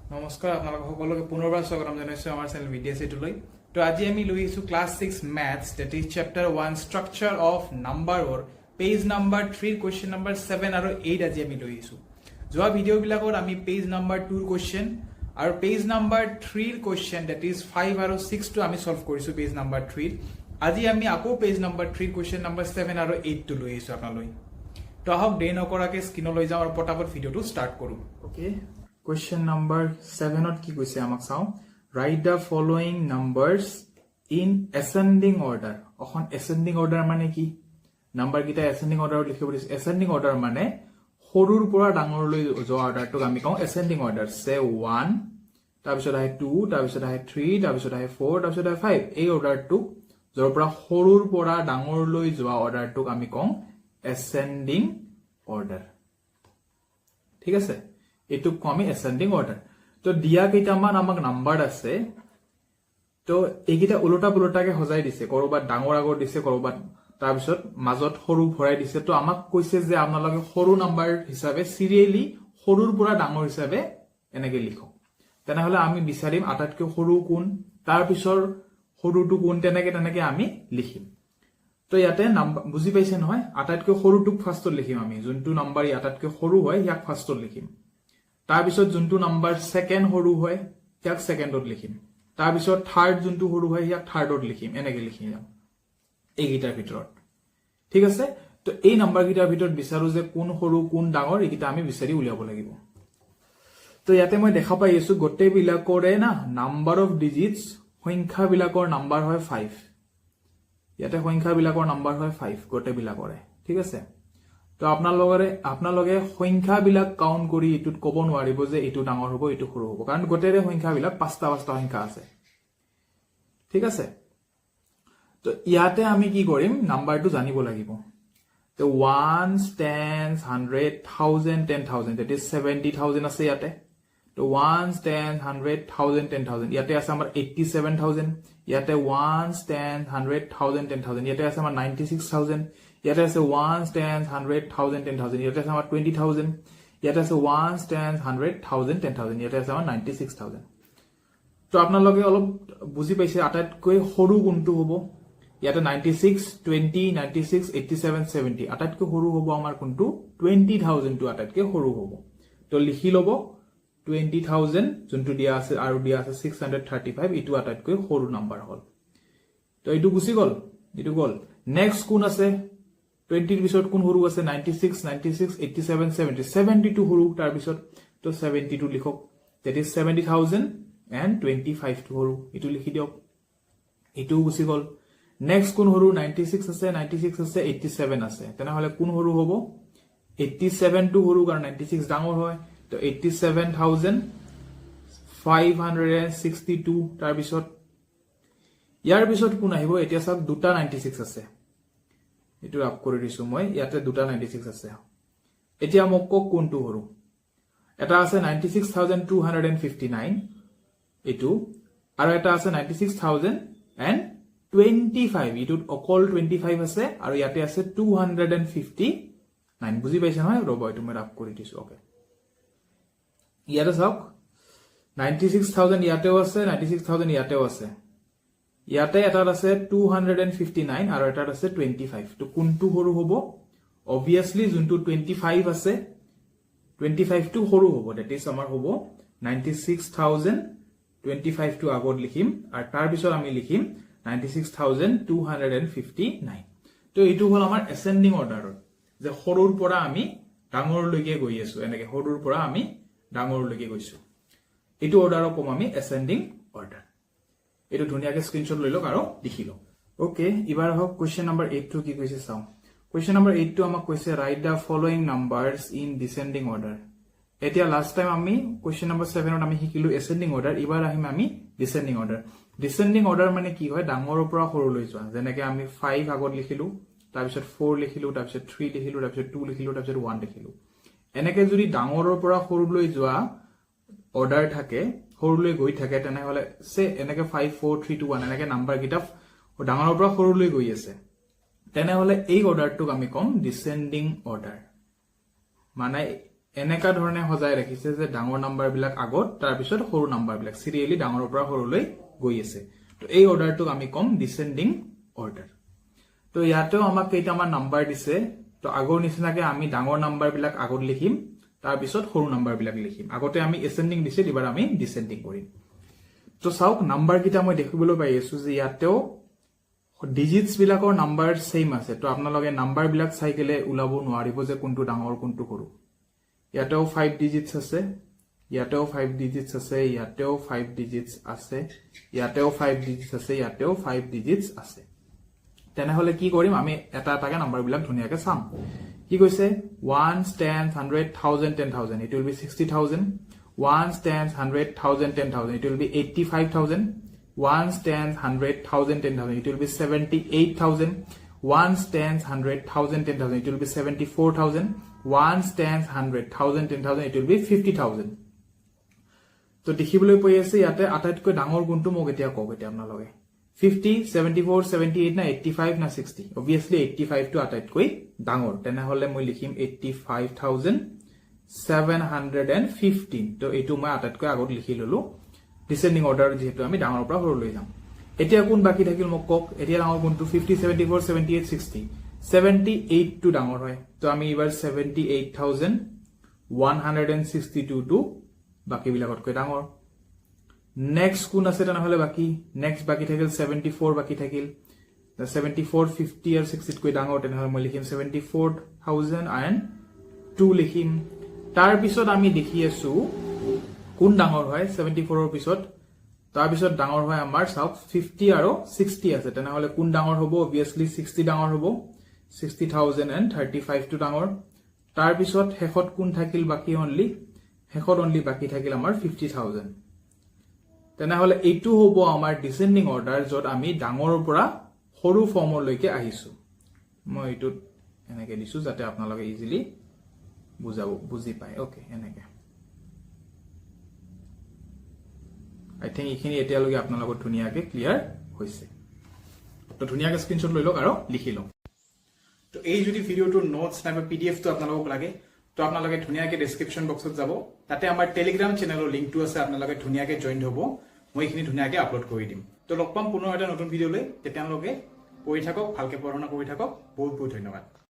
নমস্কাৰ আপোনালোক সকলোকে পুনৰবাৰ স্বাগতম জনাইছো আমাৰ চেনেল ভিডিঅ'চিটোলৈ। তো আজি আমি লৈ আহিছো class 6 maths that is chapter 1 structure of নাম্বাৰৰ পেজ নাম্বাৰ 3 কোৱেশ্চন নাম্বাৰ 7 আৰু 8 আজি আমি লৈ আহিছো। যোৱা ভিডিঅ'বিলাকত আমি পেজ নাম্বাৰ 2 ৰ কোৱেশ্চন আৰু পেজ নাম্বাৰ 3 ৰ কোৱেশ্চন দ্যাট ইজ 5 আৰু 6 টো আমি সলভ কৰিছো পেজ নাম্বাৰ 3 আজি আমি আকৌ পেজ নাম্বাৰ 3 কোৱেশ্চন নাম্বাৰ 7 আৰু 8 টো লৈ আহিছো আপোনালৈ। তো আহক দেৰি নকৰাকে স্ক্ৰীনলৈ যাওঁ আৰু পটাপট ভিডিঅ'টো ষ্টাৰ্ট কৰো। Okay, question number 7 ot ki koise amak sao write the following numbers in ascending order okhon ascending order mane ki number kita ascending order likhe bolis ascending order mane horur pora dangor loi jo order to ami kau ascending order say 1 tar bisot ahe 2 tar bisot ahe 3 tar bisot ahe 4 tar bisot ahe 5 ei order to jor pora horur pora dangor loi jo order to ami kau ascending order ঠিক আছে এটু কমে ascending order তো দিয়া কেইটামান আমাক number আছে তো এইকিটা উলটা পুলটাকে হজাই দিছে কৰবাত ডাঙৰ আগৰ দিছে কৰবাত তাৰ পিছত মাজত সৰু ভৰাই দিছে তো আমাক কৈছে যে আপোনালোকে সৰু নাম্বাৰ হিচাপে সিৰিয়ালি সৰুৰ পৰা ডাঙৰ হিচাপে এনেকে লিখক তেনেহলে আমি বিচাৰিম আটাইতকৈ সৰু কোন তাৰ পিছৰ সৰুটো কোন তেনেকে আমি লিখিম তো ইয়াতে নাম্বাৰ বুজি পাইছে নহয় আটাইতকৈ সৰুটোক ফাৰ্ষ্টত লিখিম আমি যোনটো নাম্বাৰ আটাইতকৈ সৰু হয় ইয়াক ফাৰ্ষ্টত লিখিম তাৰ পিছত যোনটো নাম্বাৰ সেকেন্ড সৰু হয় ইয়াক সেকেন্ডত লিখিম তাৰ পিছত থাৰ্ড যোনটো সৰু হয় ইয়াক থাৰ্ডত লিখিম এনেকে লিখি যাম এই গিটাৰ ভিতৰত ঠিক আছে তো এই নাম্বাৰ গিটাৰ ভিতৰত বিচাৰো যে কোন সৰু কোন ডাঙৰ এইকিটা আমি বিচাৰি উলিয়াব লাগিব তো ইয়াতে মই দেখা পাই আছো গোটেই বিলাকৰে না নাম্বাৰ অফ ডিজিটস সংখ্যা বিলাকৰ নাম্বাৰ হয় 5 ইয়াতে সংখ্যা বিলাকৰ নাম্বাৰ হয় 5 গোটেই বিলাকৰে ঠিক আছে তো আপোনালোকে সংখ্যা বিলাক কাউন্ট কৰি ইটুত ক'ব নোৱাৰিব যে ইটু ডাঙৰ হ'ব ইটু সৰু হ'ব কাৰণ গোটেৰে সংখ্যা বিলাক পাঁচটা সংখ্যা আছে ঠিক আছে তো ইয়াতে আমি কি কৰিম নাম্বাৰটো জানিব লাগিব তো 1 10 100 1000 10000 that is 70000 আছে ইয়াতে তো 1 10 100 1000 10000 ইয়াতে আছে আমাৰ 87000 ইয়াতে 1 10 100 1000 10000 ইয়াতে আছে আমাৰ 96000 ইয়াতে আছে 1 10 100 1000 10000 ইয়াতে আছে আমাৰ 20000 ইয়াতে আছে 1 10 100 1000 10000 ইয়াতে আছে আমাৰ 96000 তো আপোনালোকে অলপ বুজি পাইছে আটাইতকৈ সৰু কোনটো হ'ব ইয়াতে 96 20 96 87 70 আটাইতকৈ সৰু হ'ব আমাৰ কোনটো 20000 টো আটাইতকৈ সৰু হ'ব তো লিখি লব 20000 যোনটো দিয়া আছে আৰু দিয়া আছে 635 ইটো আটাইতকৈ সৰু নাম্বাৰ হল তো ইটো গুছি গল ইটো গল নেক্সট কোন আছে 20 ৰ পিছত কোন সৰু আছে 96 96 87 70 72 সৰু তাৰ পিছত তো 72 লিখক that is 70000 and 25 টো সৰু ইটো লিখি দিয়ক ইটো গুছি গল নেক্সট কোন সৰু 96 আছে 96 আছে 87 আছে তেনেহলে কোন সৰু হ'ব 87 টো সৰু কাৰণ 96 ডাঙৰ হয় তো 87562 তাৰ পিছত ইয়াৰ পিছত কোন আহিব এতিয়া সব দুটা 96 আছে এটো আপ কৰি দিছো মই ইয়াতে দুটা 96 আছে এতিয়া মোক কোনটো সৰু এটা আছে 96259 এটো আৰু এটা আছে 96025 এটো অকল 25 আছে আৰু ইয়াতে আছে 259 বুজি পাইছে নহয় ৰব এটো মই আপ কৰি দিছো ওকে ইয়াতে সব 96000 ইয়াতেও আছে 96000 ইয়াতেও আছে ইয়াতে এটা আছে 259 আৰু এটা আছে 25 তো কোনটো সৰু হ'ব obviously যোনটো 25 আছে 25 টো সৰু হ'ব that is আমাৰ হ'ব 96000 25 টো আগত লিখিম আৰু তাৰ পিছত আমি লিখিম 96259 তো এইটো হল আমাৰ ascending order যে সৰুৰ পৰা আমি ডাঙৰলৈকে গৈ আছো এনেকে সৰুৰ পৰা আমি ডাঙৰলৈকে গৈছো এইটো অৰ্ডাৰক কম আমি ascending order এটো ধুনিয়াকে স্ক্ৰিনশ্বট লৈ লওক আৰু লিখি লওক ওকে এবাৰ হক কোৱেশ্চন নাম্বাৰ 8 টো কি কৈছে চাও কোৱেশ্চন নাম্বাৰ 8 টো আমাক কৈছে write the following numbers in descending order এতিয়া লাষ্ট টাইম আমি কোৱেশ্চন নাম্বাৰ 7 ত আমি শিকিলো ascending order এবাৰ আহিম আমি ডিসেন্ডিং অৰ্ডাৰ মানে কি হয় ডাঙৰৰ পৰা সৰুলৈ যোৱা যেনেকৈ আমি 5 আগত লিখিলো তাৰ পিছত 4 লিখিলো তাৰ পিছত 3 লিখিলো তাৰ পিছত 2 লিখিলো তাৰ পিছত 1 লিখিলো এনেকৈ যদি ডাঙৰৰ পৰা সৰুলৈ যোৱা অৰ্ডাৰ থাকে সৰুলৈ গৈ থাকে তেনেহলে সে এনেকে 5 4 3 2 1 এনেকে নাম্বাৰ গিটা ডাঙৰৰ পৰা সৰুলৈ গৈ আছে তেনেহলে এই অৰ্ডাৰটোক আমি কম ডিসেন্ডিং অৰ্ডাৰ মানে এনেকা ধৰণে সজাই ৰাখিছে যে ডাঙৰ নাম্বাৰ বিলাক আগত তাৰ পিছত সৰু নাম্বাৰ বিলাক সিৰিয়ালি ডাঙৰৰ পৰা সৰুলৈ গৈ আছে তো এই অৰ্ডাৰটোক আমি কম ডিসেন্ডিং অৰ্ডাৰ তো ইয়াতেও আমাক কেইটামান নাম্বাৰ দিছে তো আগৰ নিচিনাকে আমি ডাঙৰ নাম্বাৰ বিলাক আগত লিখিম তাৰ পিছত সৰু নাম্বাৰ বিলাক লিখিম আগতে আমি এসেন্ডিং দিছিল এবাৰ আমি ডিসেন্ডিং কৰিম তো চাওক নাম্বাৰ কিটা মই দেখিবলৈ পাই আছো যে ইয়াতেও ডিজিটস বিলাকৰ নাম্বাৰ সেম আছে তো আপোনালোকে নাম্বাৰ বিলাক চাই গলে উলাব নোৱাৰিব যে কোনটো ডাঙৰ কোনটো সৰু ইয়াতেও 5 ডিজিটস আছে ইয়াতেও 5 ডিজিটস আছে ইয়াতেও 5 ডিজিটস আছে ইয়াতেও 5 ডিজিটস আছে ইয়াতেও 5 ডিজিটস আছে তেনেহলে কি কৰিম আমি এটা এটাকে নাম্বাৰ বিলাক ধুনিয়াকে চাম কি কৈছে 1 10 100 1000 10000 it will be 60000 1 10 100 1000 10000 it will be 85000 1 10 100 1000 10000 it will be 78000 1 10 100 1000 10000 it will be 74000 1 10 100 1000 10000 it will be 50000 তো দেখিবলৈ পাই আছে ইয়াতে আটাইতকৈ ডাঙৰ গুণটো মোক এতিয়া কক এতিয়া আপোনালোকে 50 74 78 না 85 না 60 obviously 85 to আটাইতকৈ ডাঙৰ তেনেহলে মই লিখিম 85715 তো এটো মই আটাইতকৈ আগত লিখি ললো ডিসেন্ডিং অৰ্ডাৰ যেহেতু আমি ডাঙৰৰ পৰা সৰুলৈ যাম এতিয়া কোন বাকি থাকিল মোক কক এতিয়া ডাঙৰ গুণটো 50 74 78 60 78 to ডাঙৰ হয় তো আমি এবাৰ 78162 to বাকি বিলাকতকৈ ডাঙৰ নেক্সট কোন আছে তেনেহলে বাকি নেক্সট বাকি থাকিল 74 বাকি থাকিল 74 50 আৰু 60 কৈ ডাঙৰ তেনেহলে মই লিখিম 74002 লিখিম তাৰ পিছত আমি দেখি আছো কোন ডাঙৰ হয় 74 ৰ পিছত তাৰ পিছত ডাঙৰ হয় আমাৰ সব 50 আৰু 60 আছে তেনেহলে কোন ডাঙৰ হ'ব obviously 60 ডাঙৰ হ'ব 60035 টো ডাঙৰ তাৰ পিছত হেখত কোন থাকিল বাকি অনলি হেখত অনলি বাকি থাকিল আমাৰ 50000 তেনেহলে এইটো হ'ব আমাৰ ডিসেন্ডিং অৰ্ডাৰ যত আমি ডাঙৰৰ পৰা সৰু ফৰ্মলৈকে আহিছো মই এইটো এনেকে দিছো যাতে আপোনালোকে ইজিলি বুজি পায় ওকে এনেকে আই থিংক এইখিনি এতিয়ালৈকে আপোনালোকৰ ধুনিয়াকে ক্লিয়াৰ হৈছে তো ধুনিয়াকে স্ক্ৰিনশ্বট লৈ লওক আৰু লিখি লওক তো এই যদি ভিডিওটোৰ নোটস নাইবা পিডিএফ তো আপোনালোকক লাগে তো আপোনালোকে ধুনিয়াকে ডেসক্ৰিপচন বক্সত যাব তাতে আমাৰ টেলিগ্ৰাম চেনেলৰ লিংকটো আছে আপোনালোকে ধুনিয়াকে জয়েন হ'ব মই এইখিনি ধুনিয়াকে আপলোড কৰি দিম তো লগ পাম পুনৰ এটা নতুন ভিডিঅ লৈ তেতিয়ালৈকে পঢ়ি থাকক ভালকে পঢ়া শুনা কৰি থাকক বহুত বহুত ধন্যবাদ